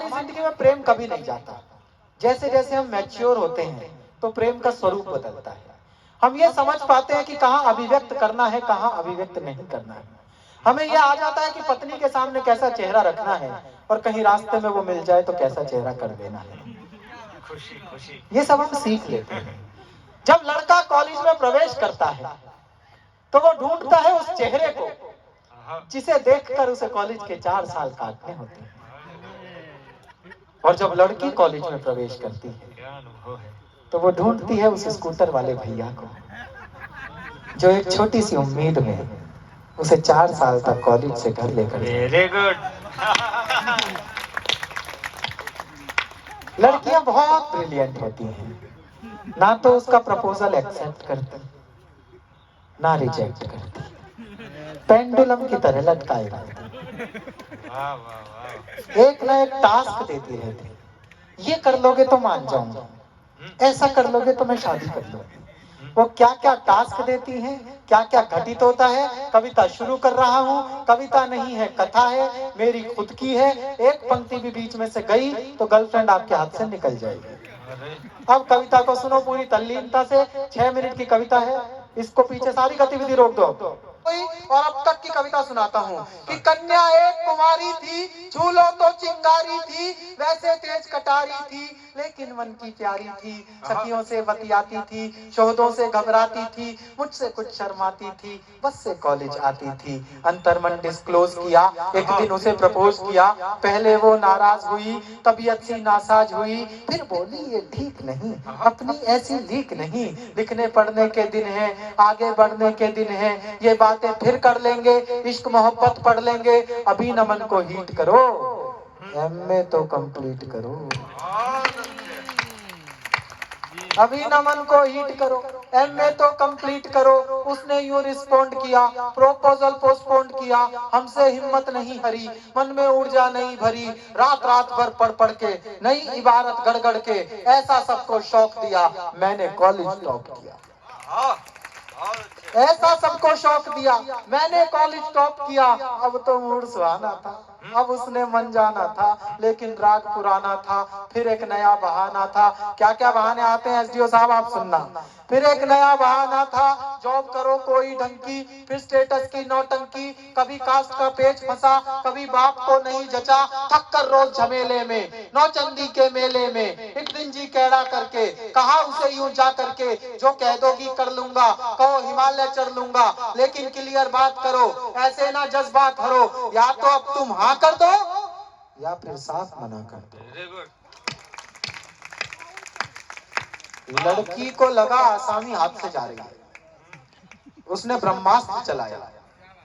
हमारी जिंदगी में प्रेम कभी नहीं जाता। जैसे जैसे हम मैच्योर होते हैं तो प्रेम का स्वरूप बदलता है। हम ये समझ पाते हैं कि कहाँ अभिव्यक्त करना है, कहाँ अभिव्यक्त नहीं करना है। हमें यह आ जाता है कि पत्नी के सामने कैसा चेहरा रखना है और कहीं रास्ते में वो मिल जाए तो कैसा चेहरा कर देना है। खुशी खुशी ये सब हम सीख लेते हैं। जब लड़का कॉलेज में प्रवेश करता है तो वो ढूंढता है उस चेहरे को जिसे देखकर उसे कॉलेज के 4 साल काटने होते हैं। और जब लड़की कॉलेज में प्रवेश करती है तो वो ढूंढती है उस स्कूटर वाले भैया को जो एक छोटी सी उम्मीद में उसे 4 साल तक कॉलेज से घर लेकर जाए। Very good. लड़कियां बहुत ब्रिलियंट होती हैं, ना तो उसका प्रपोजल एक्सेप्ट करती ना रिजेक्ट करती, पेंडुलम की तरह लटकाए रहती। वाह वाह वाह। एक ना एक टास्क देती रहती, ये कर लोगे तो मान जाऊंगा, ऐसा कर लोगे तो मैं शादी कर लूंगी। वो क्या क्या टास्क देती हैं, क्या क्या घटित होता है। कविता शुरू कर रहा हूँ, कविता नहीं है कथा है, मेरी खुद की है। एक पंक्ति भी बीच में से गई तो गर्लफ्रेंड आपके हाथ से निकल जाएगी। अब कविता को सुनो पूरी तल्लीनता से। 6 मिनट की कविता है, इसको पीछे सारी गतिविधि रोक दो। और अब तक की कविता सुनाता हूँ कि कन्या एक कुमारी थी, झूलो तो चिंगारी थी, वैसे तेज कटारी थी लेकिन मन की प्यारी थी। सखियों से बतियाती थी, शोहदों से घबराती थी, मुझसे कुछ शर्माती थी, बस से कॉलेज आती थी। अंतर्मन डिस्क्लोज किया, एक दिन उसे प्रपोज किया। पहले वो नाराज हुई, तबीयत सी नासाज हुई, फिर बोली ये ठीक नहीं, अपनी ऐसी लीक नहीं। लिखने पढ़ने के दिन है, आगे बढ़ने के दिन है, ये बातें फिर कर लेंगे, इश्क मोहब्बत पढ़ लेंगे। अभी न मन को हीट करो, एमए तो कंप्लीट करो। अभी न मन को हीट करो, एमए तो कंप्लीट करो। उसने यूं रिस्पोंड किया, प्रोपोजल पोस्टपोन्ड किया। हमसे हिम्मत नहीं हरी, मन में ऊर्जा नहीं भरी। रात रात भर पढ़ पढ़ के, नई इबारत गढ़ गढ़ के, ऐसा सबको शौक दिया, मैंने कॉलेज टॉप किया। ऐसा सबको शौक दिया, मैंने कॉलेज टॉप किया। अब तो मूड सुहाना था, अब उसने मन जाना था, लेकिन राग पुराना था। फिर एक नया बहाना था। क्या क्या बहाने आते हैं एसडीओ साहब, आप सुनना। फिर एक नया बहाना था, जॉब करो कोई ढंग की, फिर स्टेटस की नौटंकी। कभी कास्ट का पेच फंसा, कभी बाप को नहीं जचा। थक कर रोज झमेले में, नौचंदी के मेले में, एक दिन जी कैड़ा करके कहा उसे यूं जा करके, जो कह दोगी कर लूंगा, कहो हिमालय चढ़ लूंगा। लेकिन क्लियर बात करो, ऐसे ना जज्बात भरो, या तो अब तुम हाँ कर दो या फिर साफ मना कर दो। लड़की को लगा आसामी हाथ से जा रही है, उसने ब्रह्मास्त्र चलाया।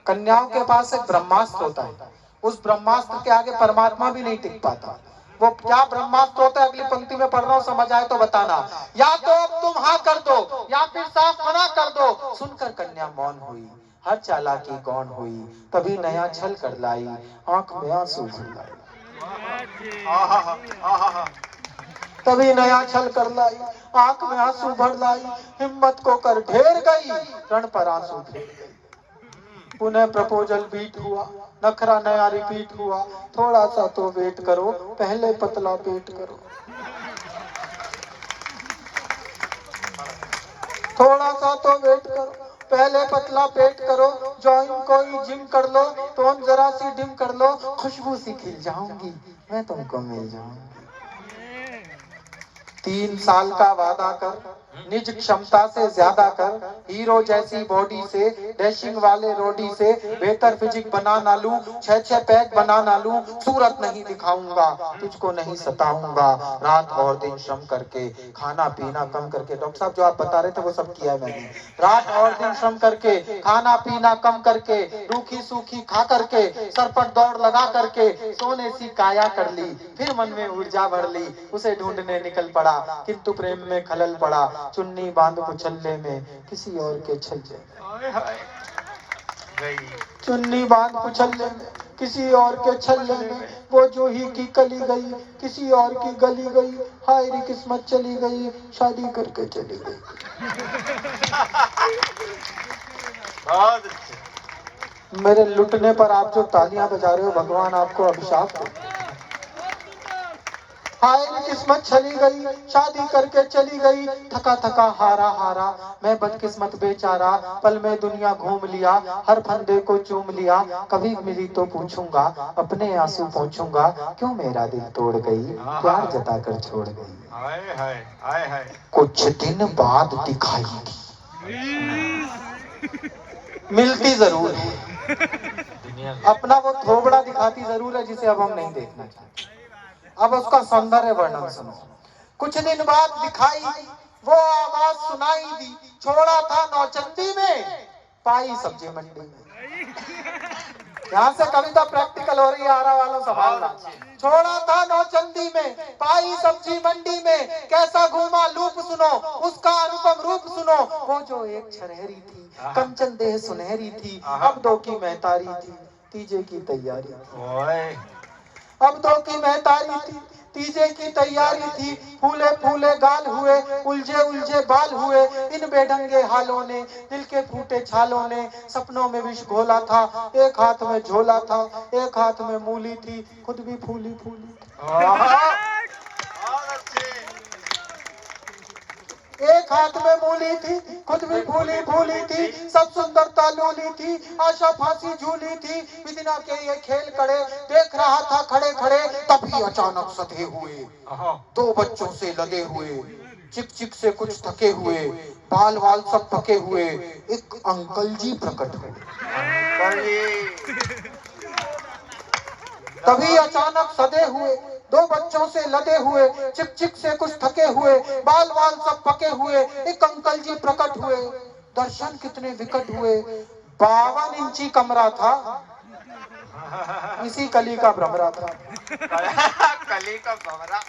कन्याओं के पास एक ब्रह्मास्त्र होता है, उस ब्रह्मास्त्र के आगे परमात्मा भी नहीं टिक पाता। वो क्या ब्रह्मास्त्र होता है, अगली पंक्ति में पढ़ रहा हूं, समझ आए तो बताना। या तो अब तुम हाँ कर दो या फिर साफ मना कर दो। सुनकर कन्या मौन हुई, हर चालाकी गौन हुई, तभी नया छल कर लाई, आंख में आंसू भर लाई। तभी नया छल कर लाई, आंख में आंसू भर लाई। हिम्मत को कर ढेर गई, रण पर आंसू फेर गई। पुनः प्रपोजल बीट हुआ, नखरा नया रिपीट हुआ। थोड़ा सा तो वेट करो, पहले पतला पेट करो। थोड़ा सा तो वेट करो, पहले पतला पेट करो। ज्वाइन कोई जिम कर लो, टोन जरा सी डिम कर लो। खुशबू सी खिल जाऊंगी, मैं तुमको मिल जाऊंगी। 3 साल का वादा कर, निज क्षमता से ज्यादा कर। हीरो जैसी बॉडी से, डैशिंग वाले रोडी से, बेहतर फिजिक बना ना लूं, 6-6 पैक बना ना लूं। सूरत नहीं दिखाऊंगा, तुझको नहीं सताऊंगा। रात और दिन श्रम करके, खाना पीना कम करके। डॉक्टर साहब जो आप बता रहे थे वो सब किया है मैंने। रात और दिन श्रम करके, खाना पीना कम करके, रूखी सूखी खा करके, सर पर दौड़ लगा करके, सोने सी काया कर ली। फिर मन में ऊर्जा भर ली, उसे ढूंढने निकल पड़ा, किंतु प्रेम में खलल पड़ा। चुन्नी बांध कुचल्ले में, किसी और के छल्ले में। चुन्नी बांध कुचल्ले में, किसी और के छल्ले में। वो जो ही की कली गई, किसी और की गली गई। हाय री किस्मत चली गई, शादी करके चली गई। बहुत अच्छे। मेरे लुटने पर आप जो तालियां बजा रहे हो, भगवान आपको अभिशाप दे। हाय रे किस्मत चली गई, शादी करके चली गई, थका थका हारा हारा, मैं बदकिस्मत बेचारा, पल में दुनिया घूम लिया, हर फंदे को चूम लिया, कभी मिली तो पूछूंगा, अपने आंसू पोंछूंगा, क्यों मेरा दिल तोड़ गई, प्यार जता कर छोड़ गई। हाय हाय हाय हाय। कुछ दिन बाद दिखाई दी, मिलती जरूर है, दुनिया में अपना वो थोबड़ा दिखाती जरूर है जिसे अब हम नहीं देखना चाहते। अब उसका सौंदर्य वर्णन सुनो। कुछ दिन बाद दिखाई दी, वो आवाज सुनाई दी, छोड़ा था नौचंदी में, पाई सब्जी मंडी में। यहाँ से कविता प्रैक्टिकल हो रही है, आरा वालों संभालना। छोड़ा था नौचंदी में, पाई सब्जी मंडी में, कैसा घूमा लूप सुनो, उसका अनुपम रूप सुनो, वो जो एक छरहरी थी, कंचन देह सुनहरी थी, अब दो की महतारी थी, तीजे की तैयारी थी। ओए अब दो की महतारी थी, तीजे की तैयारी थी, फूले फूले गाल हुए, उलझे उलझे बाल हुए, इन बेढंगे हालों ने, दिल के फूटे छालों ने, सपनों में विष घोला था, एक हाथ में झोला था, एक हाथ में मूली थी, खुद भी फूली फूली थी। बहुत अच्छे। एक हाथ में मूली थी, खुद भी फूली फूली थी, सब सुंदरता लूली थी, आशा फांसी झूली थी, विदिना के ये खेल कड़े, देख रहा था खड़े खड़े, तभी अचानक सधे हुए, दो बच्चों से लदे हुए, चिक चिक से कुछ थके हुए, बाल वाल सब पके हुए, एक अंकल जी प्रकट हुए। तभी अचानक सधे हुए, दो बच्चों से लदे हुए, चिक चिक से कुछ थके हुए, बाल वाल सब पके हुए, एक अंकल जी प्रकट हुए। दर्शन कितने विकट हुए, 52 इंची कमरा था, इसी कली का भ्रमरा था। कली का भंवरा।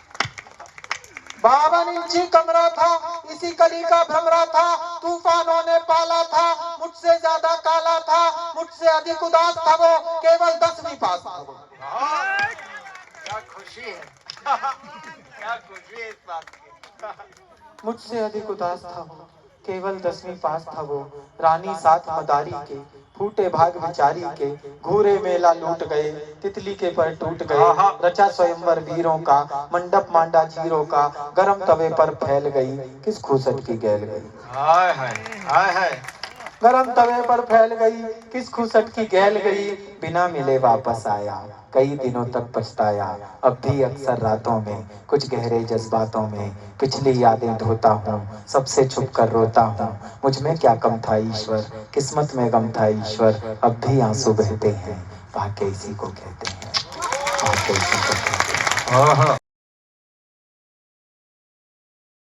52 इंची कमरा था, इसी कली का भ्रमरा था, तूफानों ने पाला था, मुझसे ज्यादा काला था, मुझसे अधिक उदास था वो, केवल 10वीं पास था वो। क्या खुशी है। क्या खुशी है इस बात की। मुझसे अधिक उदास था वो, केवल 10वीं पास था वो, रानी साथ मदारी के, फूटे भाग विचारी के, घूरे मेला लूट गए, तितली के पर टूट गए, रचा स्वयंवर वीरों का, मंडप मांडा जीरों का, गरम तवे पर फैल गई, किस खूसट की गैल गई। हाय हाय हाय हाय। गरम तवे पर फैल गई, किस खूसट की गैल गई, बिना मिले वापस आया, कई दिनों तक पछताया, अब भी अक्सर रातों में, कुछ गहरे जज्बातों में, पिछली यादें धोता हूँ, सबसे छुप कर रोता हूँ, मुझ में क्या कम था ईश्वर, किस्मत में गम था ईश्वर, अब भी आंसू बहते हैं, भाग्य इसी को कहते हैं, भाग्य इसी को कहते हैं।